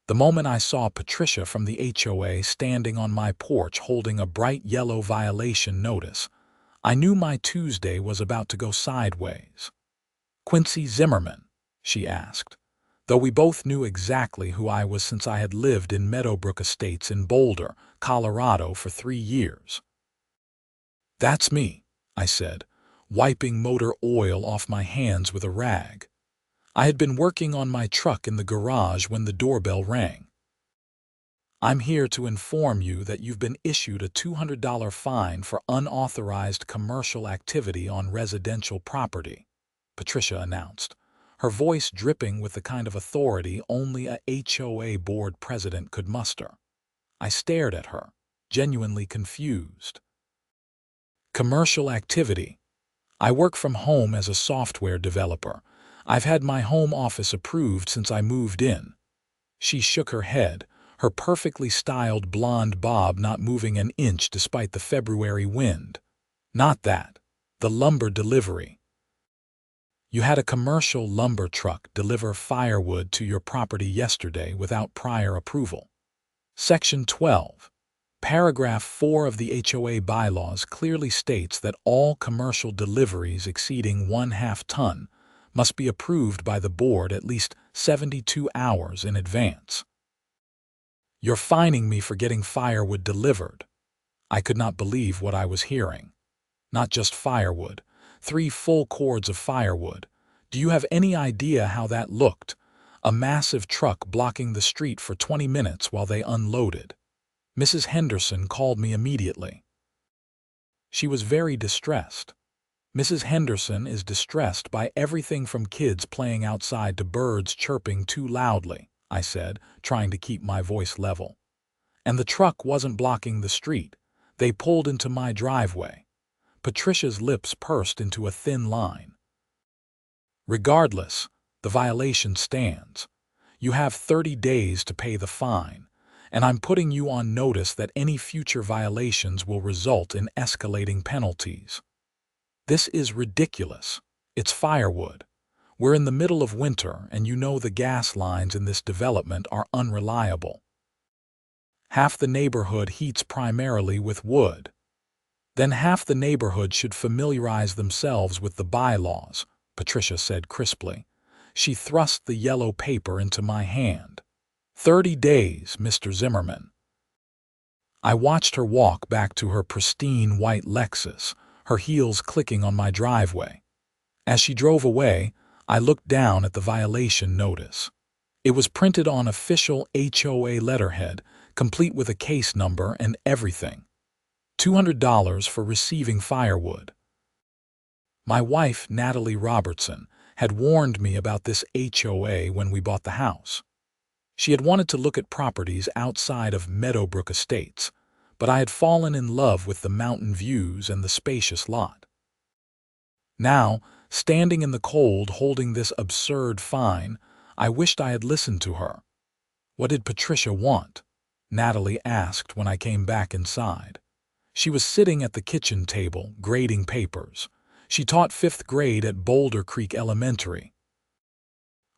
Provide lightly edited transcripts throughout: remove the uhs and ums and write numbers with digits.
The moment I saw Patricia from the HOA standing on my porch holding a bright yellow violation notice, I knew my Tuesday was about to go sideways. "Quincy Zimmerman?" she asked, though we both knew exactly who I was since I had lived in Meadowbrook Estates in Boulder, Colorado for 3 years. "That's me," I said, wiping motor oil off my hands with a rag. I had been working on my truck in the garage when the doorbell rang. "I'm here to inform you that you've been issued a $200 fine for unauthorized commercial activity on residential property," Patricia announced, her voice dripping with the kind of authority only a HOA board president could muster. I stared at her, genuinely confused. "Commercial activity. I work from home as a software developer. I've had my home office approved since I moved in." She shook her head, her perfectly styled blonde bob not moving an inch despite the February wind. "Not that. The lumber delivery. You had a commercial lumber truck deliver firewood to your property yesterday without prior approval. Section 12. Paragraph 4 of the HOA bylaws clearly states that all commercial deliveries exceeding 1/2 ton must be approved by the board at least 72 hours in advance. You're fining me for getting firewood delivered." I could not believe what I was hearing. "Not just firewood, 3 full cords of firewood. Do you have any idea how that looked? A massive truck blocking the street for 20 minutes while they unloaded." Mrs. Henderson called me immediately. She was very distressed. Mrs. Henderson is distressed by everything from kids playing outside to birds chirping too loudly, I said, trying to keep my voice level. "And the truck wasn't blocking the street. They pulled into my driveway." Patricia's lips pursed into a thin line. "Regardless, the violation stands. You have 30 days to pay the fine, and I'm putting you on notice that any future violations will result in escalating penalties." "This is ridiculous. It's firewood. We're in the middle of winter, and you know the gas lines in this development are unreliable. Half the neighborhood heats primarily with wood. Then half the neighborhood should familiarize themselves with the bylaws," Patricia said crisply. She thrust the yellow paper into my hand. "30 days, Mr. Zimmerman." I watched her walk back to her pristine white Lexus, her heels clicking on my driveway. As she drove away, I looked down at the violation notice. It was printed on official HOA letterhead, complete with a case number and everything. $200 for receiving firewood. My wife, Natalie Robertson, had warned me about this HOA when we bought the house. She had wanted to look at properties outside of Meadowbrook Estates, but I had fallen in love with the mountain views and the spacious lot. Now, standing in the cold holding this absurd fine, I wished I had listened to her. "What did Patricia want?" Natalie asked when I came back inside. She was sitting at the kitchen table, grading papers. She taught 5th grade at Boulder Creek Elementary.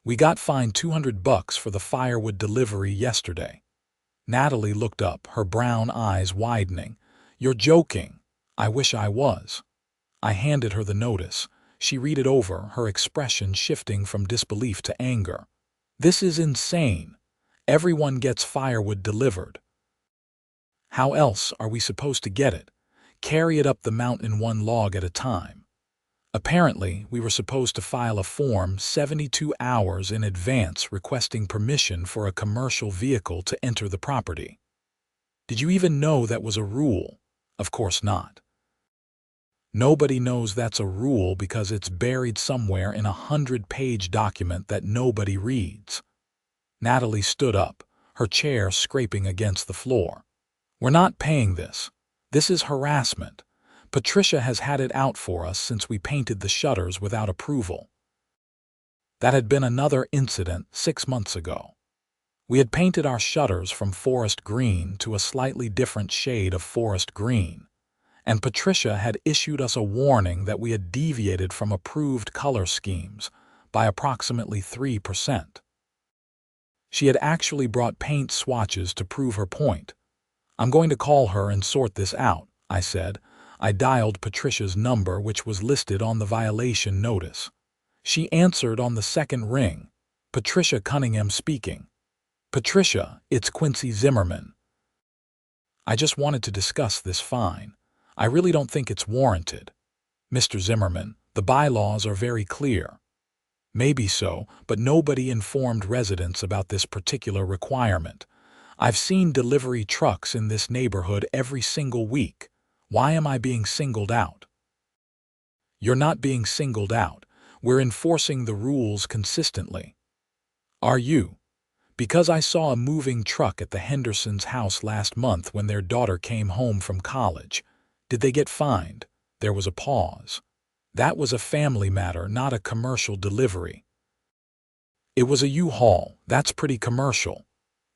"We got fined $200 for the firewood delivery yesterday." Natalie looked up, her brown eyes widening. "You're joking." I wish I was. I handed her the notice. She read it over, her expression shifting from disbelief to anger. "This is insane. Everyone gets firewood delivered. How else are we supposed to get it? Carry it up the mountain one log at a time. Apparently, we were supposed to file a form 72 hours in advance requesting permission for a commercial vehicle to enter the property. Did you even know that was a rule? Of course not. Nobody knows that's a rule because it's buried somewhere in a 100-page document that nobody reads." Natalie stood up, her chair scraping against the floor. "We're not paying this. This is harassment. Patricia has had it out for us since we painted the shutters without approval." That had been another incident 6 months ago. We had painted our shutters from forest green to a slightly different shade of forest green, and Patricia had issued us a warning that we had deviated from approved color schemes by approximately 3%. She had actually brought paint swatches to prove her point. "I'm going to call her and sort this out," I said. I dialed Patricia's number, which was listed on the violation notice. She answered on the second ring. "Patricia Cunningham speaking." "Patricia, it's Quincy Zimmerman. I just wanted to discuss this fine. I really don't think it's warranted." "Mr. Zimmerman, the bylaws are very clear." "Maybe so, but nobody informed residents about this particular requirement. I've seen delivery trucks in this neighborhood every single week. Why am I being singled out?" "You're not being singled out. We're enforcing the rules consistently." "Are you?" "Because I saw a moving truck at the Hendersons' house last month when their daughter came home from college." "Did they get fined?" There was a pause. "That was a family matter, not a commercial delivery." "It was a U-Haul. That's pretty commercial."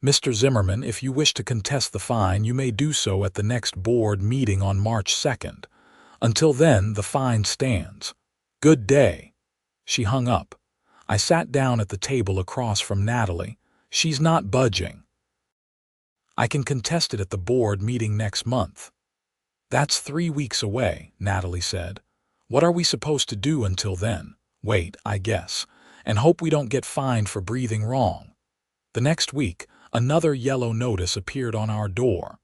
"Mr. Zimmerman, if you wish to contest the fine, you may do so at the next board meeting on March 2nd. Until then, the fine stands. Good day." She hung up. I sat down at the table across from Natalie. She's not budging. "I can contest it at the board meeting next month." "That's 3 weeks away," Natalie said. "What are we supposed to do until then? Wait, I guess, and hope we don't get fined for breathing wrong." The next week, another yellow notice appeared on our door.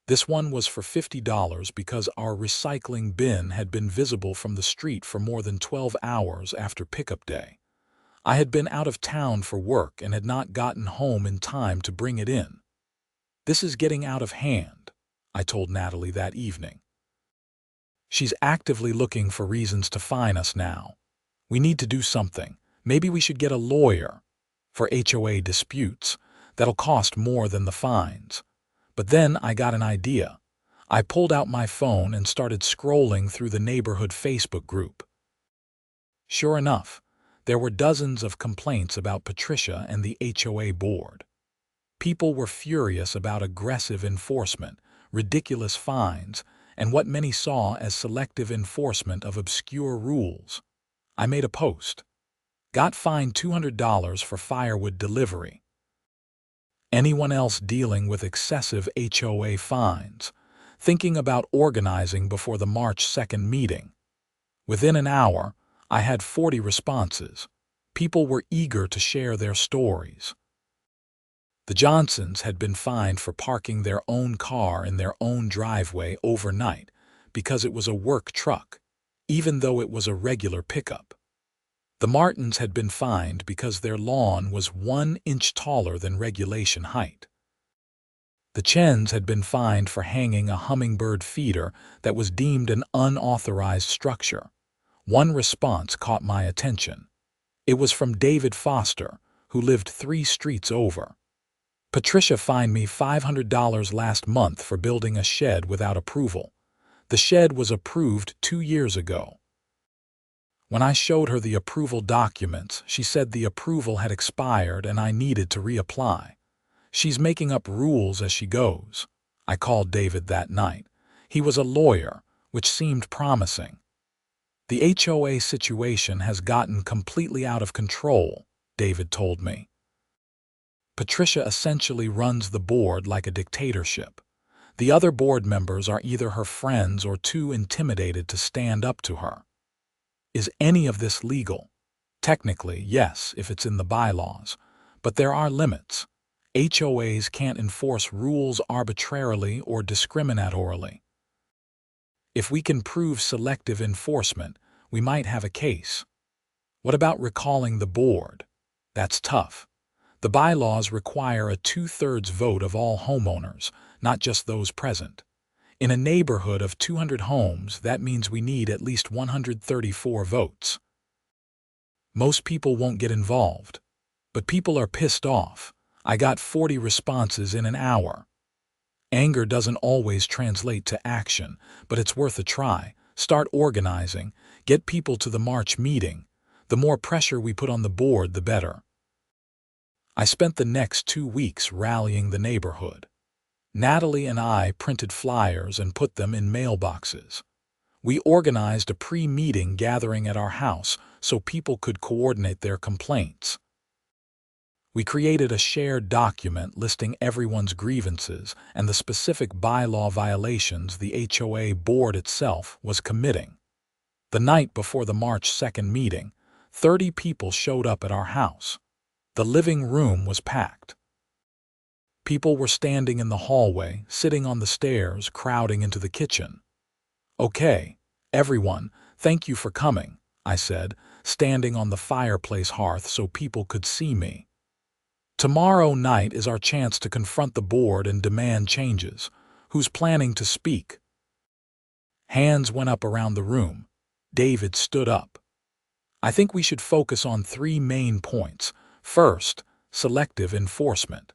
This one was for $50 because our recycling bin had been visible from the street for more than 12 hours after pickup day. I had been out of town for work and had not gotten home in time to bring it in. "This is getting out of hand," I told Natalie that evening. "She's actively looking for reasons to fine us now. We need to do something. Maybe we should get a lawyer for HOA disputes. That'll cost more than the fines." But then I got an idea. I pulled out my phone and started scrolling through the neighborhood Facebook group. Sure enough, there were dozens of complaints about Patricia and the HOA board. People were furious about aggressive enforcement, ridiculous fines, and what many saw as selective enforcement of obscure rules. I made a post. "Got fined $200 for firewood delivery. Anyone else dealing with excessive HOA fines? Thinking about organizing before the March 2nd meeting." Within an hour, I had 40 responses. People were eager to share their stories. The Johnsons had been fined for parking their own car in their own driveway overnight because it was a work truck, even though it was a regular pickup. The Martins had been fined because their lawn was 1 inch taller than regulation height. The Chens had been fined for hanging a hummingbird feeder that was deemed an unauthorized structure. One response caught my attention. It was from David Foster, who lived 3 streets over. "Patricia fined me $500 last month for building a shed without approval. The shed was approved 2 years ago. When I showed her the approval documents, she said the approval had expired and I needed to reapply. She's making up rules as she goes." I called David that night. He was a lawyer, which seemed promising. "The HOA situation has gotten completely out of control," David told me. "Patricia essentially runs the board like a dictatorship. The other board members are either her friends or too intimidated to stand up to her." Is any of this legal? Technically, yes, if it's in the bylaws. But there are limits. HOAs can't enforce rules arbitrarily or discriminatorily. If we can prove selective enforcement, we might have a case. What about recalling the board? That's tough. The bylaws require a 2/3 vote of all homeowners, not just those present. In a neighborhood of 200 homes, that means we need at least 134 votes. Most people won't get involved. But people are pissed off. I got 40 responses in an hour. Anger doesn't always translate to action, but it's worth a try. Start organizing. Get people to the March meeting. The more pressure we put on the board, the better. I spent the next 2 weeks rallying the neighborhood. Natalie and I printed flyers and put them in mailboxes. We organized a pre-meeting gathering at our house so people could coordinate their complaints. We created a shared document listing everyone's grievances and the specific bylaw violations the HOA board itself was committing. The night before the March 2nd meeting, 30 people showed up at our house. The living room was packed. People were standing in the hallway, sitting on the stairs, crowding into the kitchen. "Okay, everyone, thank you for coming," I said, standing on the fireplace hearth so people could see me. "Tomorrow night is our chance to confront the board and demand changes. Who's planning to speak?" Hands went up around the room. David stood up. "I think we should focus on 3 main points. First, selective enforcement.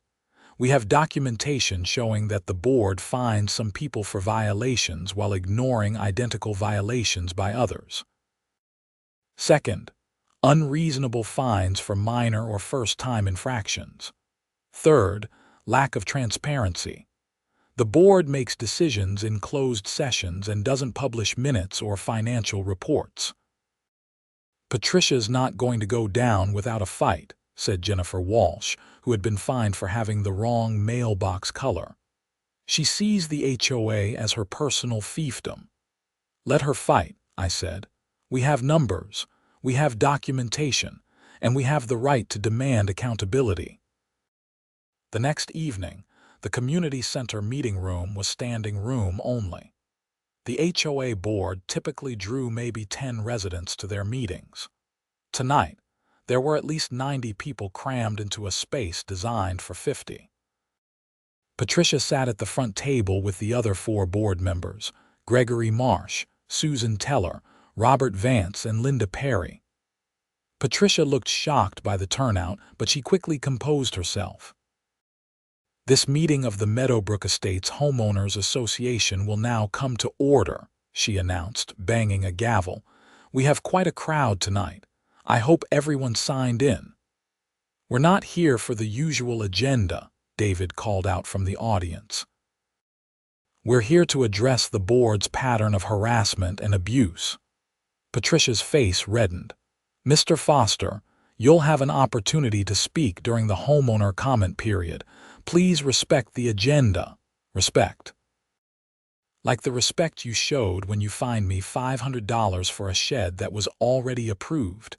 We have documentation showing that the board fined some people for violations while ignoring identical violations by others. Second, unreasonable fines for minor or first-time infractions. Third, lack of transparency. The board makes decisions in closed sessions and doesn't publish minutes or financial reports." "Patricia's not going to go down without a fight," said Jennifer Walsh, who had been fined for having the wrong mailbox color. "She sees the HOA as her personal fiefdom." "Let her fight," I said. "We have numbers, we have documentation, and we have the right to demand accountability." The next evening, the community center meeting room was standing room only. The HOA board typically drew maybe 10 residents to their meetings. Tonight, there were at least 90 people crammed into a space designed for 50. Patricia sat at the front table with the other 4 board members: Gregory Marsh, Susan Teller, Robert Vance, and Linda Perry. Patricia looked shocked by the turnout, but she quickly composed herself. "This meeting of the Meadowbrook Estates Homeowners Association will now come to order," she announced, banging a gavel. "We have quite a crowd tonight. I hope everyone signed in." "We're not here for the usual agenda," David called out from the audience. "We're here to address the board's pattern of harassment and abuse." Patricia's face reddened. "Mr. Foster, you'll have an opportunity to speak during the homeowner comment period. Please respect the agenda. Respect. Like the respect you showed when you fined me $500 for a shed that was already approved."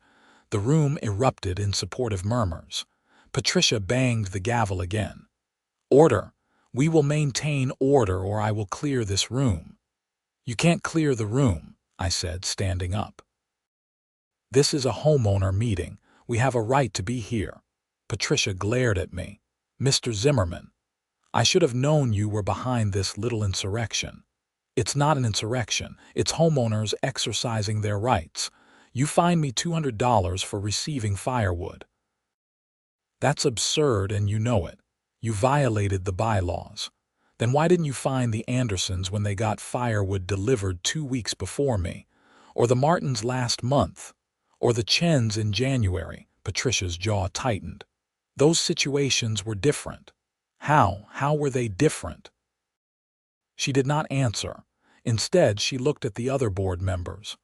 The room erupted in supportive murmurs. Patricia banged the gavel again. "Order! We will maintain order or I will clear this room." "You can't clear the room," I said, standing up. "This is a homeowner meeting. We have a right to be here." Patricia glared at me. "Mr. Zimmerman, I should have known you were behind this little insurrection." "It's not an insurrection. It's homeowners exercising their rights. You fined me $200 for receiving firewood." "That's absurd and you know it. You violated the bylaws. Then why didn't you fine the Andersons when they got firewood delivered 2 weeks before me? Or the Martins last month? Or the Chens in January?" Patricia's jaw tightened. "Those situations were different." How were they different?" She did not answer. Instead, she looked at the other board members.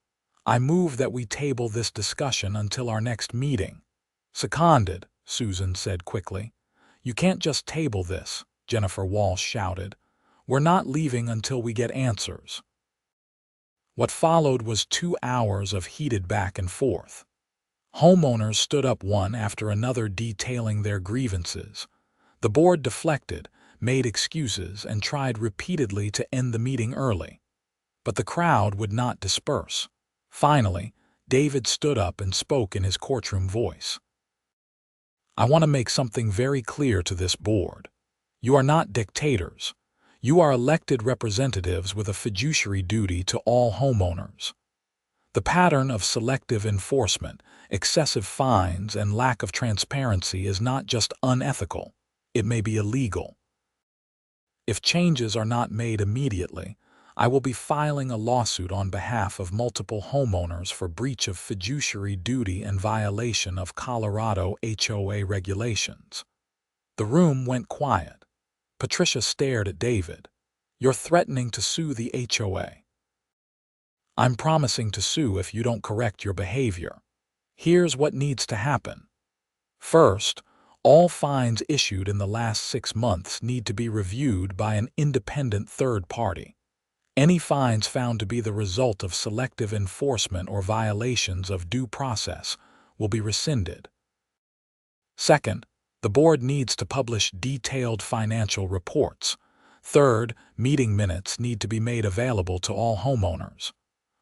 "I move that we table this discussion until our next meeting." "Seconded," Susan said quickly. "You can't just table this," Jennifer Walsh shouted. "We're not leaving until we get answers." What followed was 2 hours of heated back and forth. Homeowners stood up one after another detailing their grievances. The board deflected, made excuses, and tried repeatedly to end the meeting early. But the crowd would not disperse. Finally, David stood up and spoke in his courtroom voice. "I want to make something very clear to this board. You are not dictators. You are elected representatives with a fiduciary duty to all homeowners. The pattern of selective enforcement, excessive fines, and lack of transparency is not just unethical, it may be illegal. If changes are not made immediately, I will be filing a lawsuit on behalf of multiple homeowners for breach of fiduciary duty and violation of Colorado HOA regulations." The room went quiet. Patricia stared at David. "You're threatening to sue the HOA." "I'm promising to sue if you don't correct your behavior. Here's what needs to happen. First, All fines issued in the last 6 months need to be reviewed by an independent third party. Any fines found to be the result of selective enforcement or violations of due process will be rescinded. Second, the board needs to publish detailed financial reports. Third, meeting minutes need to be made available to all homeowners.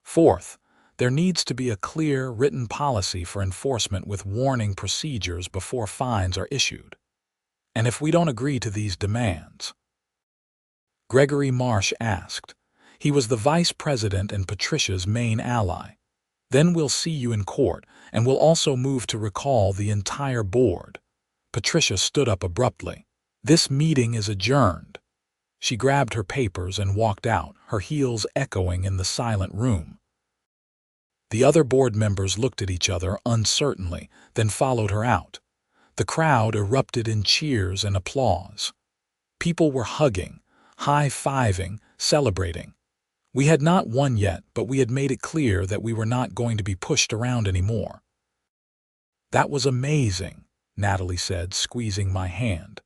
Fourth, there needs to be a clear, written policy for enforcement with warning procedures before fines are issued. And if we don't agree to these demands? Gregory Marsh asked. He was the vice president and Patricia's main ally. Then we'll see you in court, and we'll also move to recall the entire board. Patricia stood up abruptly. This meeting is adjourned. She grabbed her papers and walked out, her heels echoing in the silent room. The other board members looked at each other uncertainly, then followed her out. The crowd erupted in cheers and applause. People were hugging, high-fiving, celebrating. We had not won yet, but we had made it clear that we were not going to be pushed around anymore. That was amazing, Natalie said, squeezing my hand.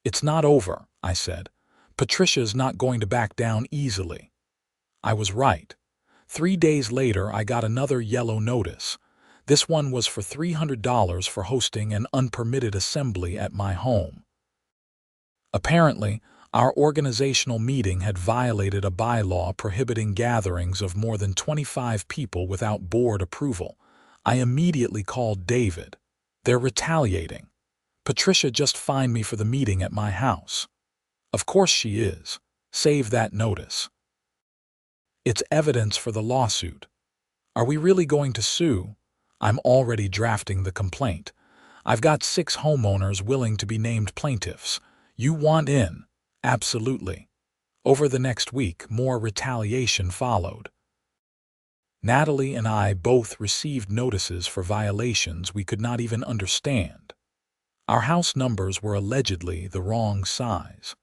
It's not over, I said. Patricia's not going to back down easily. I was right. 3 days later, I got another yellow notice. This one was for $300 for hosting an unpermitted assembly at my home. Apparently, our organizational meeting had violated a bylaw prohibiting gatherings of more than 25 people without board approval. I immediately called David. They're retaliating. Patricia just fined me for the meeting at my house. Of course she is. Save that notice. It's evidence for the lawsuit. Are we really going to sue? I'm already drafting the complaint. I've got 6 homeowners willing to be named plaintiffs. You want in? Absolutely. Over the next week, more retaliation followed. Natalie and I both received notices for violations we could not even understand. Our house numbers were allegedly the wrong size.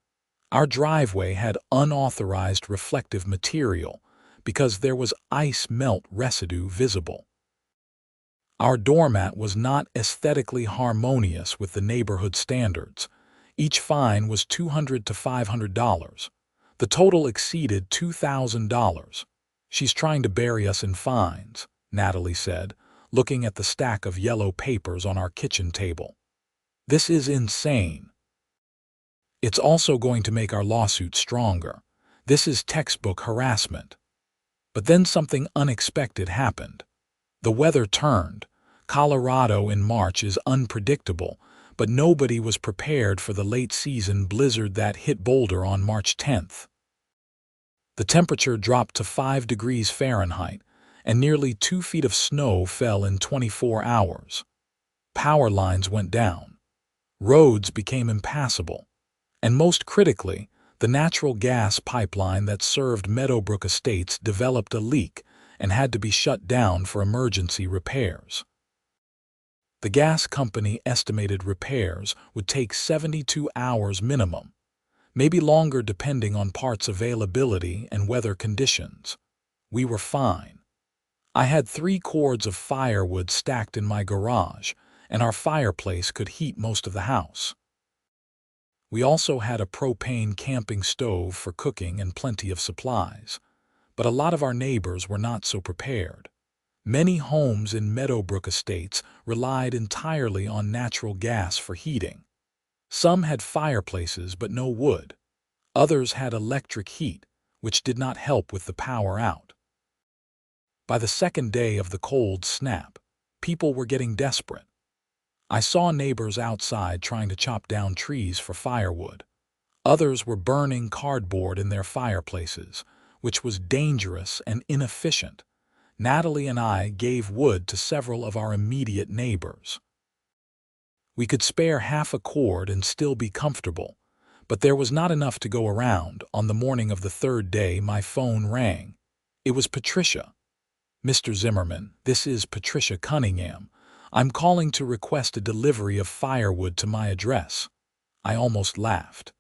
Our driveway had unauthorized reflective material because there was ice melt residue visible. Our doormat was not aesthetically harmonious with the neighborhood standards. Each fine was $200 to $500. The total exceeded $2,000. She's trying to bury us in fines, Natalie said, looking at the stack of yellow papers on our kitchen table. This is insane. It's also going to make our lawsuit stronger. This is textbook harassment. But then something unexpected happened. The weather turned. Colorado in March is unpredictable, but nobody was prepared for the late-season blizzard that hit Boulder on March 10th. The temperature dropped to 5 degrees Fahrenheit, and nearly 2 feet of snow fell in 24 hours. Power lines went down. Roads became impassable. And most critically, the natural gas pipeline that served Meadowbrook Estates developed a leak and had to be shut down for emergency repairs. The gas company estimated repairs would take 72 hours minimum, maybe longer depending on parts availability and weather conditions. We were fine. I had 3 cords of firewood stacked in my garage, and our fireplace could heat most of the house. We also had a propane camping stove for cooking and plenty of supplies, but a lot of our neighbors were not so prepared. Many homes in Meadowbrook Estates relied entirely on natural gas for heating. Some had fireplaces but no wood. Others had electric heat, which did not help with the power out. By the second day of the cold snap, people were getting desperate. I saw neighbors outside trying to chop down trees for firewood. Others were burning cardboard in their fireplaces, which was dangerous and inefficient. Natalie and I gave wood to several of our immediate neighbors. We could spare half a cord and still be comfortable, but there was not enough to go around. On the morning of the 3rd day, my phone rang. It was Patricia. Mr. Zimmerman, this is Patricia Cunningham. I'm calling to request a delivery of firewood to my address. I almost laughed.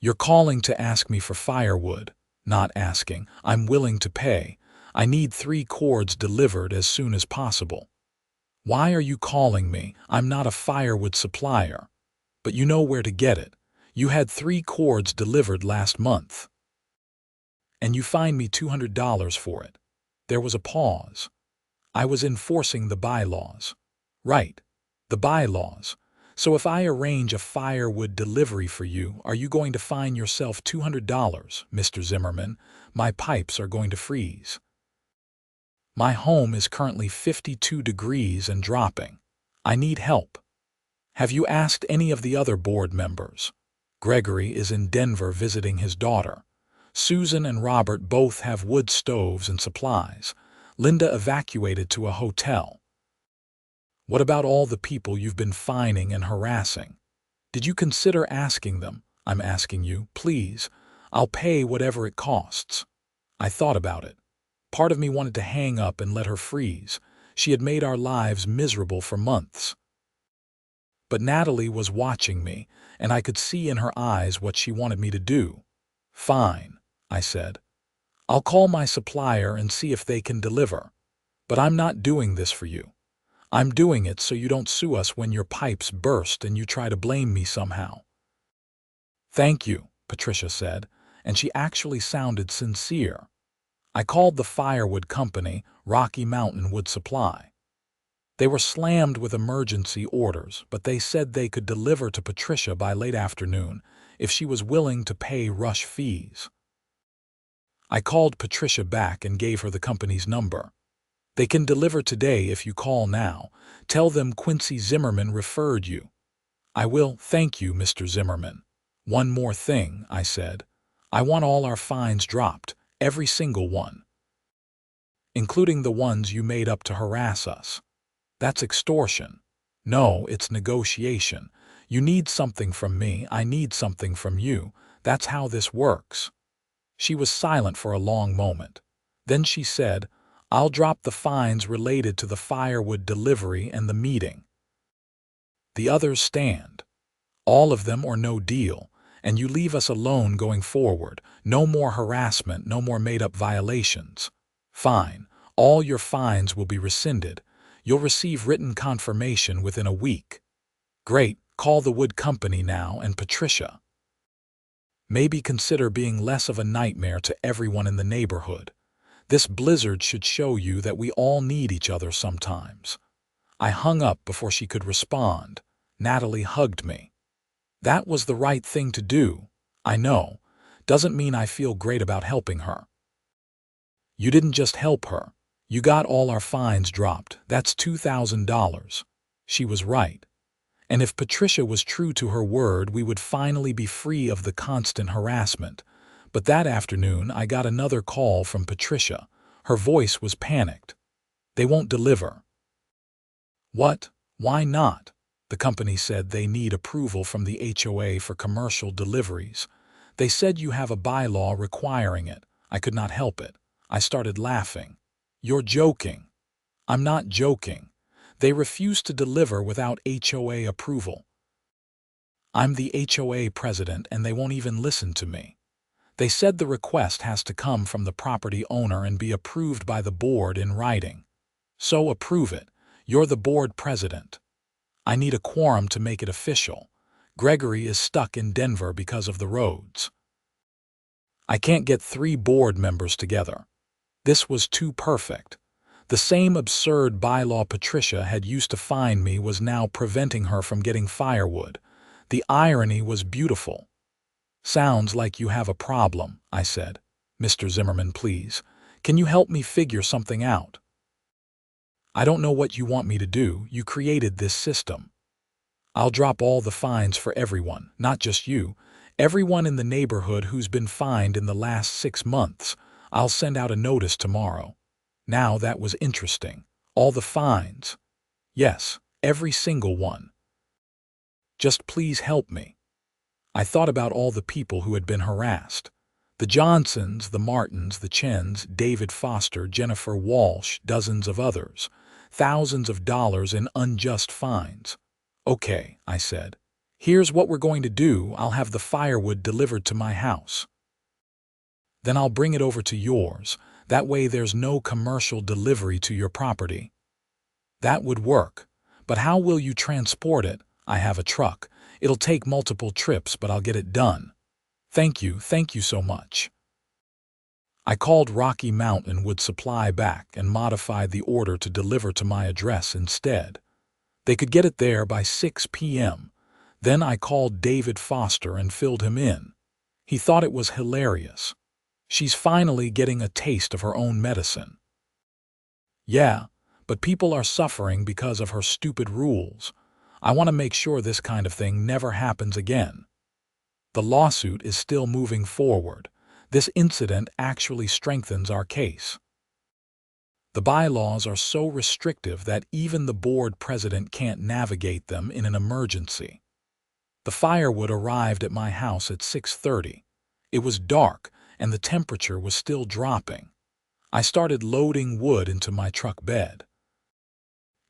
You're calling to ask me for firewood? Not asking. I'm willing to pay. I need 3 cords delivered as soon as possible. Why are you calling me? I'm not a firewood supplier. But you know where to get it. You had 3 cords delivered last month. And you fined me $200 for it. There was a pause. I was enforcing the bylaws. Right. The bylaws. So if I arrange a firewood delivery for you, are you going to fine yourself $200, Mr. Zimmerman? My pipes are going to freeze. My home is currently 52 degrees and dropping. I need help. Have you asked any of the other board members? Gregory is in Denver visiting his daughter. Susan and Robert both have wood stoves and supplies. Linda evacuated to a hotel. What about all the people you've been fining and harassing? Did you consider asking them? I'm asking you, please. I'll pay whatever it costs. I thought about it. Part of me wanted to hang up and let her freeze. She had made our lives miserable for months. But Natalie was watching me, and I could see in her eyes what she wanted me to do. Fine, I said. I'll call my supplier and see if they can deliver. But I'm not doing this for you. I'm doing it so you don't sue us when your pipes burst and you try to blame me somehow. Thank you, Patricia said, and she actually sounded sincere. I called the Firewood company, Rocky Mountain Wood Supply. They were slammed with emergency orders, but they said they could deliver to Patricia by late afternoon if she was willing to pay rush fees. I called Patricia back and gave her the company's number. They can deliver today if you call now. Tell them Quincy Zimmerman referred you. I will, thank you, Mr. Zimmerman. One more thing, I said. I want all our fines dropped, every single one. Including the ones you made up to harass us. That's extortion. No, it's negotiation. You need something from me, I need something from you. That's how this works. She was silent for a long moment. Then she said, I'll drop the fines related to the firewood delivery and the meeting. The others stand. All of them or no deal, and you leave us alone going forward. No more harassment, no more made-up violations. Fine. All your fines will be rescinded. You'll receive written confirmation within a week. Great. Call the wood company now and Patricia. Maybe consider being less of a nightmare to everyone in the neighborhood. This blizzard should show you that we all need each other sometimes. I hung up before she could respond. Natalie hugged me. That was the right thing to do. I know. Doesn't mean I feel great about helping her. You didn't just help her. You got all our fines dropped. That's $2,000. She was right. And if Patricia was true to her word, we would finally be free of the constant harassment. But that afternoon, I got another call from Patricia. Her voice was panicked. They won't deliver. What? Why not? The company said they need approval from the HOA for commercial deliveries. They said you have a bylaw requiring it. I could not help it. I started laughing. You're joking. I'm not joking. They refuse to deliver without HOA approval. I'm the HOA president and they won't even listen to me. They said the request has to come from the property owner and be approved by the board in writing. So approve it. You're the board president. I need a quorum to make it official. Gregory is stuck in Denver because of the roads. I can't get 3 board members together. This was too perfect. The same absurd bylaw Patricia had used to fine me was now preventing her from getting firewood. The irony was beautiful. Sounds like you have a problem, I said. Mr. Zimmerman, please. Can you help me figure something out? I don't know what you want me to do. You created this system. I'll drop all the fines for everyone, not just you. Everyone in the neighborhood who's been fined in the last 6 months. I'll send out a notice tomorrow. Now that was interesting. All the fines. Yes, every single one. Just please help me. I thought about all the people who had been harassed. The Johnsons, the Martins, the Chens, David Foster, Jennifer Walsh, dozens of others. Thousands of dollars in unjust fines. Okay, I said. Here's what we're going to do. I'll have the firewood delivered to my house. Then I'll bring it over to yours. That way there's no commercial delivery to your property. That would work. But how will you transport it? I have a truck. It'll take multiple trips, but I'll get it done. Thank you so much. I called Rocky Mountain Wood Supply back and modified the order to deliver to my address instead. They could get it there by 6 p.m. Then I called David Foster and filled him in. He thought it was hilarious. She's finally getting a taste of her own medicine. Yeah, but people are suffering because of her stupid rules. I want to make sure this kind of thing never happens again. The lawsuit is still moving forward. This incident actually strengthens our case. The bylaws are so restrictive that even the board president can't navigate them in an emergency. The firewood arrived at my house at 6:30. It was dark, and the temperature was still dropping. I started loading wood into my truck bed.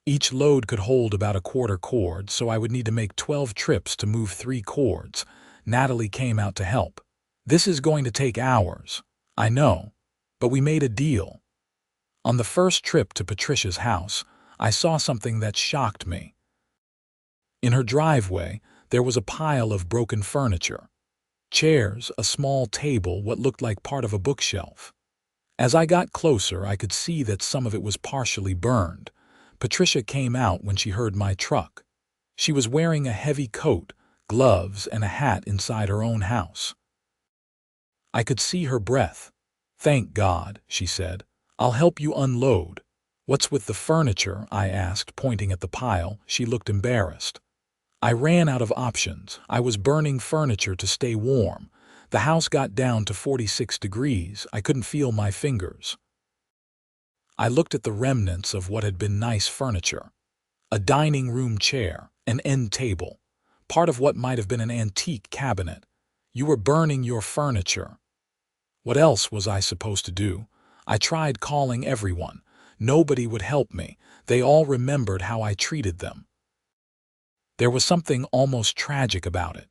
Each load could hold about a quarter cord, so I would need to make 12 trips to move 3 cords. Natalie came out to help. This is going to take hours, I know, but we made a deal. On the first trip to Patricia's house, I saw something that shocked me. In her driveway, there was a pile of broken furniture. Chairs, a small table, what looked like part of a bookshelf. As I got closer, I could see that some of it was partially burned. Patricia came out when she heard my truck. She was wearing a heavy coat, gloves, and a hat inside her own house. I could see her breath. "Thank God," she said. "I'll help you unload." "What's with the furniture?" I asked, pointing at the pile. She looked embarrassed. "I ran out of options. I was burning furniture to stay warm. The house got down to 46 degrees. I couldn't feel my fingers." I looked at the remnants of what had been nice furniture. A dining room chair, an end table, part of what might have been an antique cabinet. You were burning your furniture. What else was I supposed to do? I tried calling everyone. Nobody would help me. They all remembered how I treated them. There was something almost tragic about it.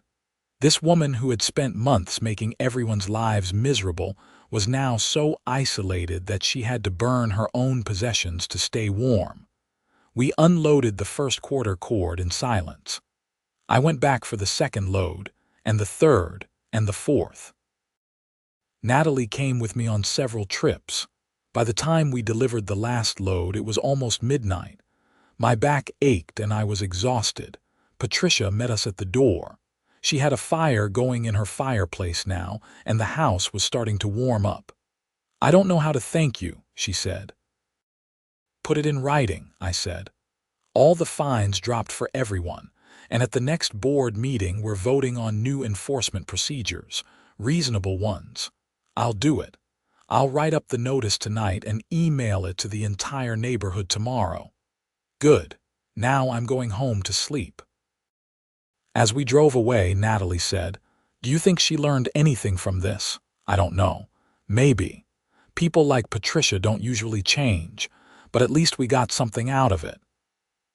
This woman who had spent months making everyone's lives miserable was now so isolated that she had to burn her own possessions to stay warm. We unloaded the first quarter cord in silence. I went back for the second load, and the third, and the fourth. Natalie came with me on several trips. By the time we delivered the last load, it was almost midnight. My back ached and I was exhausted. Patricia met us at the door. She had a fire going in her fireplace now, and the house was starting to warm up. "I don't know how to thank you," she said. "Put it in writing," I said. "All the fines dropped for everyone, and at the next board meeting we're voting on new enforcement procedures, reasonable ones. I'll do it. I'll write up the notice tonight and email it to the entire neighborhood tomorrow." "Good. Now I'm going home to sleep." As we drove away, Natalie said, "Do you think she learned anything from this?" "I don't know. Maybe. People like Patricia don't usually change, but at least we got something out of it."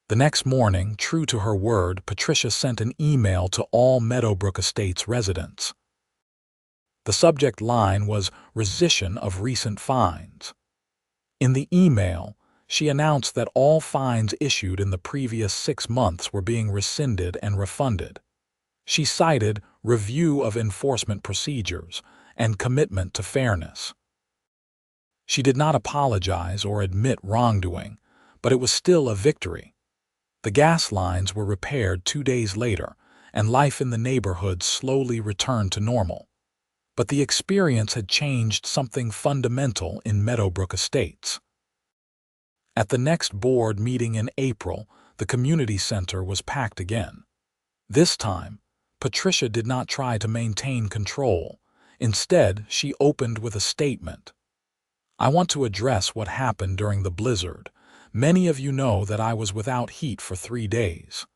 The next morning, true to her word, Patricia sent an email to all Meadowbrook Estates residents. The subject line was "Rescission of Recent Fines." In the email, she announced that all fines issued in the previous 6 months were being rescinded and refunded. She cited review of enforcement procedures and commitment to fairness. She did not apologize or admit wrongdoing, but it was still a victory. The gas lines were repaired 2 days later, and life in the neighborhood slowly returned to normal. But the experience had changed something fundamental in Meadowbrook Estates. At the next board meeting in April, the community center was packed again. This time, Patricia did not try to maintain control. Instead, she opened with a statement. "I want to address what happened during the blizzard. Many of you know that I was without heat for 3 days.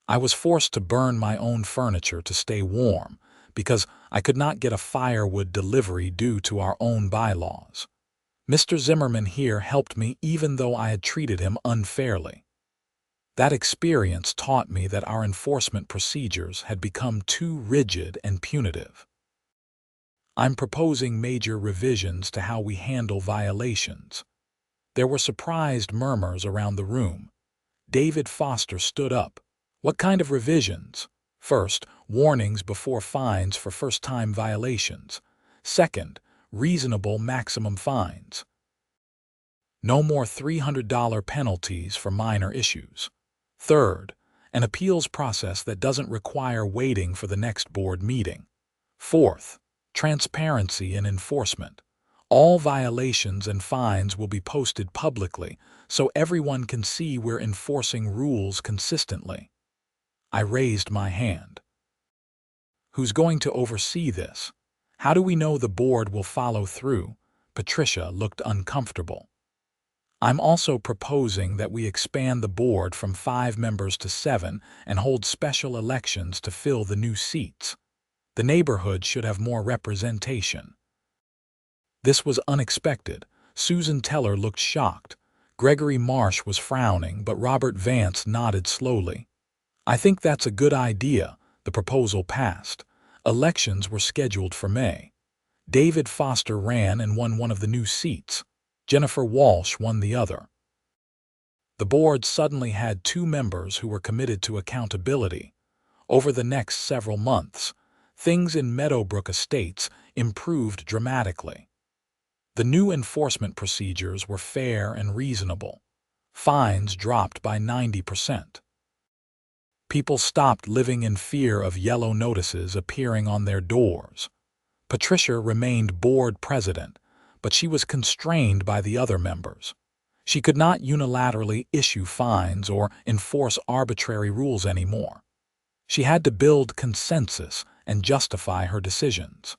I was forced to burn my own furniture to stay warm because I could not get a firewood delivery due to our own bylaws. Mr. Zimmerman here helped me even though I had treated him unfairly. That experience taught me that our enforcement procedures had become too rigid and punitive. I'm proposing major revisions to how we handle violations. There were surprised murmurs around the room. David Foster stood up. What kind of revisions? First, warnings before fines for first-time violations. Second, reasonable maximum fines. No more $300 penalties for minor issues. Third, an appeals process that doesn't require waiting for the next board meeting. Fourth, transparency in enforcement. All violations and fines will be posted publicly so everyone can see we're enforcing rules consistently. I raised my hand. Who's going to oversee this? How do we know the board will follow through? Patricia looked uncomfortable. I'm also proposing that we expand the board from 5 members to 7 and hold special elections to fill the new seats. The neighborhood should have more representation. This was unexpected. Susan Teller looked shocked. Gregory Marsh was frowning, but Robert Vance nodded slowly. I think that's a good idea. The proposal passed. Elections were scheduled for May. David Foster ran and won one of the new seats. Jennifer Walsh won the other. The board suddenly had 2 members who were committed to accountability. Over the next several months, things in Meadowbrook Estates improved dramatically. The new enforcement procedures were fair and reasonable. Fines dropped by 90%. People stopped living in fear of yellow notices appearing on their doors. Patricia remained board president, but she was constrained by the other members. She could not unilaterally issue fines or enforce arbitrary rules anymore. She had to build consensus and justify her decisions.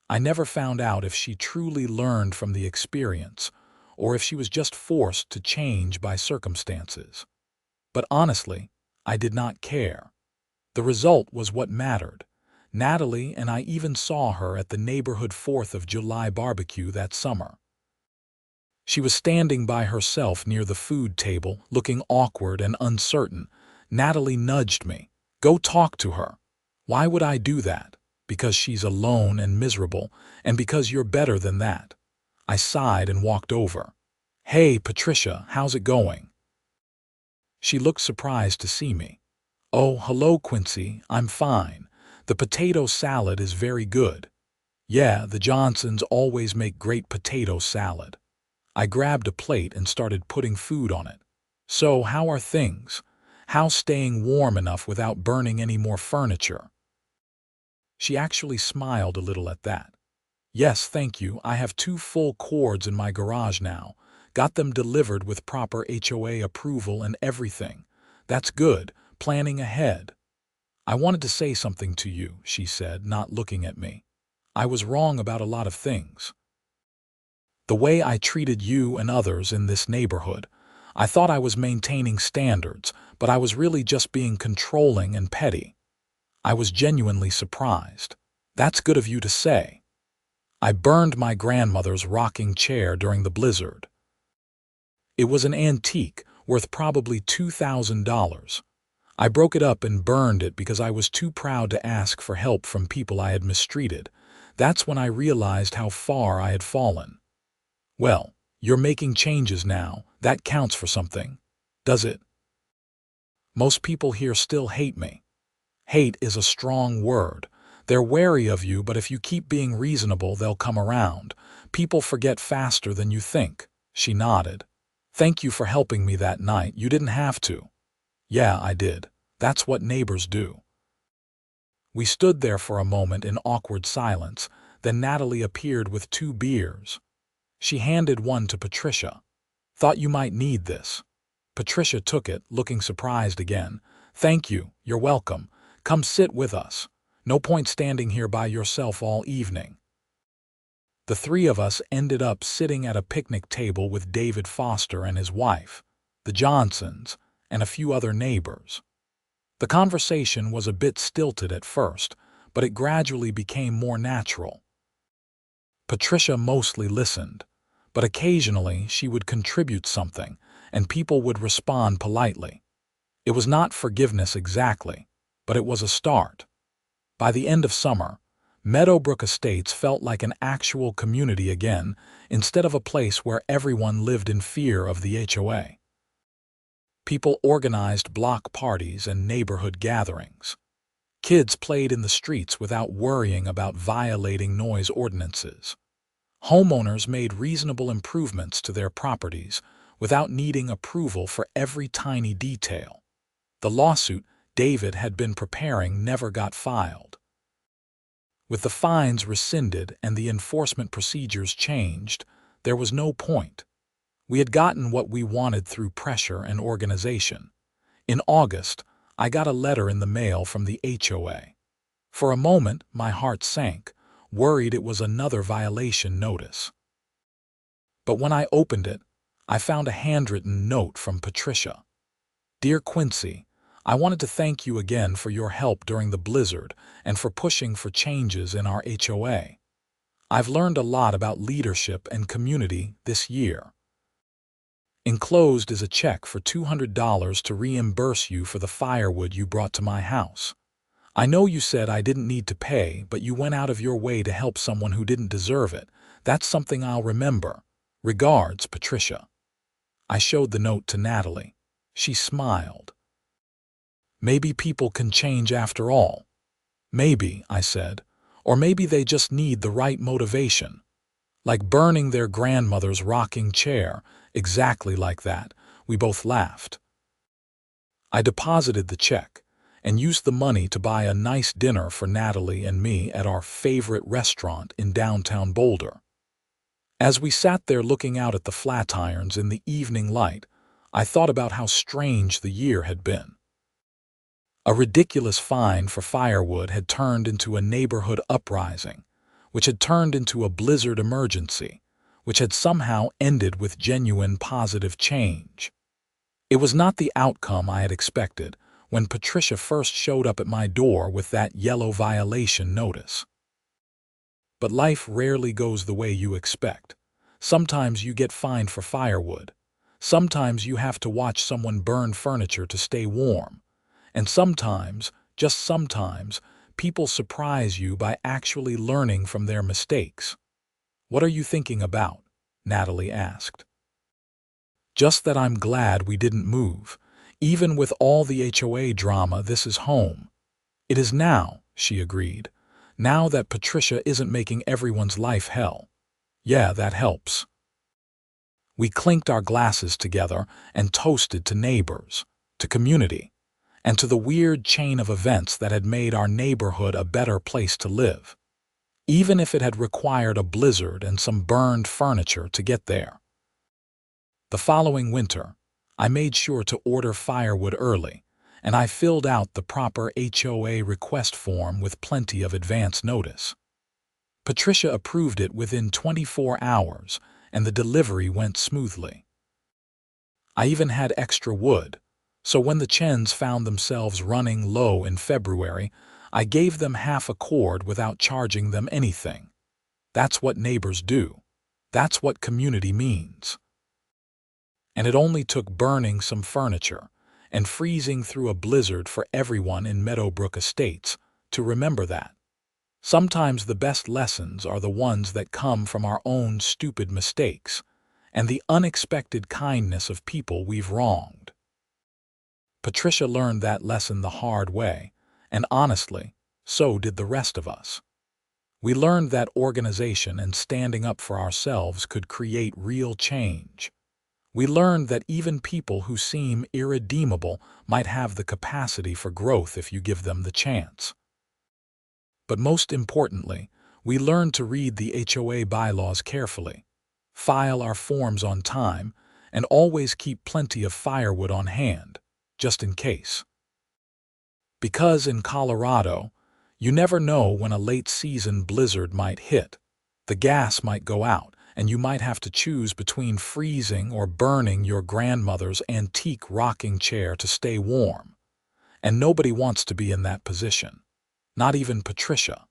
I never found out if she truly learned from the experience or if she was just forced to change by circumstances. But honestly, I did not care. The result was what mattered. Natalie and I even saw her at the neighborhood 4th of July barbecue that summer. She was standing by herself near the food table, looking awkward and uncertain. Natalie nudged me. Go talk to her. Why would I do that? Because she's alone and miserable, and because you're better than that. I sighed and walked over. Hey, Patricia, how's it going? She looked surprised to see me. Oh, hello, Quincy. I'm fine. The potato salad is very good. Yeah, the Johnsons always make great potato salad. I grabbed a plate and started putting food on it. So, how are things? How's staying warm enough without burning any more furniture? She actually smiled a little at that. Yes, thank you. I have 2 full cords in my garage now. Got them delivered with proper HOA approval and everything. That's good. Planning ahead. I wanted to say something to you, she said, not looking at me. I was wrong about a lot of things. The way I treated you and others in this neighborhood. I thought I was maintaining standards, but I was really just being controlling and petty. I was genuinely surprised. That's good of you to say. I burned my grandmother's rocking chair during the blizzard. It was an antique, worth probably $2,000. I broke it up and burned it because I was too proud to ask for help from people I had mistreated. That's when I realized how far I had fallen. Well, you're making changes now. That counts for something. Does it? Most people here still hate me. Hate is a strong word. They're wary of you, but if you keep being reasonable, they'll come around. People forget faster than you think. She nodded. Thank you for helping me that night. You didn't have to. Yeah, I did. That's what neighbors do. We stood there for a moment in awkward silence. Then Natalie appeared with 2 beers. She handed one to Patricia. Thought you might need this. Patricia took it, looking surprised again. Thank you. You're welcome. Come sit with us. No point standing here by yourself all evening. The 3 of us ended up sitting at a picnic table with David Foster and his wife, the Johnsons, and a few other neighbors. The conversation was a bit stilted at first, but it gradually became more natural. Patricia mostly listened, but occasionally she would contribute something, and people would respond politely. It was not forgiveness exactly, but it was a start. By the end of summer, Meadowbrook Estates felt like an actual community again, instead of a place where everyone lived in fear of the HOA. People organized block parties and neighborhood gatherings. Kids played in the streets without worrying about violating noise ordinances. Homeowners made reasonable improvements to their properties without needing approval for every tiny detail. The lawsuit David had been preparing never got filed. With the fines rescinded and the enforcement procedures changed, there was no point. We had gotten what we wanted through pressure and organization. In August, I got a letter in the mail from the HOA. For a moment, my heart sank, worried it was another violation notice. But when I opened it, I found a handwritten note from Patricia. "Dear Quincy, I wanted to thank you again for your help during the blizzard and for pushing for changes in our HOA. I've learned a lot about leadership and community this year. Enclosed is a check for $200 to reimburse you for the firewood you brought to my house. I know you said I didn't need to pay, but you went out of your way to help someone who didn't deserve it. That's something I'll remember. Regards, Patricia." I showed the note to Natalie. She smiled. "Maybe people can change after all." "Maybe," I said. "Or maybe they just need the right motivation. Like burning their grandmother's rocking chair, exactly like that." We both laughed. I deposited the check and used the money to buy a nice dinner for Natalie and me at our favorite restaurant in downtown Boulder. As we sat there looking out at the Flatirons in the evening light, I thought about how strange the year had been. A ridiculous fine for firewood had turned into a neighborhood uprising, which had turned into a blizzard emergency, which had somehow ended with genuine positive change. It was not the outcome I had expected when Patricia first showed up at my door with that yellow violation notice. But life rarely goes the way you expect. Sometimes you get fined for firewood. Sometimes you have to watch someone burn furniture to stay warm. And sometimes, just sometimes, people surprise you by actually learning from their mistakes. "What are you thinking about?" Natalie asked. "Just that I'm glad we didn't move. Even with all the HOA drama, this is home." "It is now," she agreed. "Now that Patricia isn't making everyone's life hell." "Yeah, that helps." We clinked our glasses together and toasted to neighbors, to community, and to the weird chain of events that had made our neighborhood a better place to live, even if it had required a blizzard and some burned furniture to get there. The following winter, I made sure to order firewood early, and I filled out the proper HOA request form with plenty of advance notice. Patricia approved it within 24 hours, and the delivery went smoothly. I even had extra wood, so when the Chens found themselves running low in February, I gave them half a cord without charging them anything. That's what neighbors do. That's what community means. And it only took burning some furniture and freezing through a blizzard for everyone in Meadowbrook Estates to remember that. Sometimes the best lessons are the ones that come from our own stupid mistakes and the unexpected kindness of people we've wronged. Patricia learned that lesson the hard way, and honestly, so did the rest of us. We learned that organization and standing up for ourselves could create real change. We learned that even people who seem irredeemable might have the capacity for growth if you give them the chance. But most importantly, we learned to read the HOA bylaws carefully, file our forms on time, and always keep plenty of firewood on hand, just in case. Because in Colorado, you never know when a late-season blizzard might hit. The gas might go out, and you might have to choose between freezing or burning your grandmother's antique rocking chair to stay warm. And nobody wants to be in that position. Not even Patricia.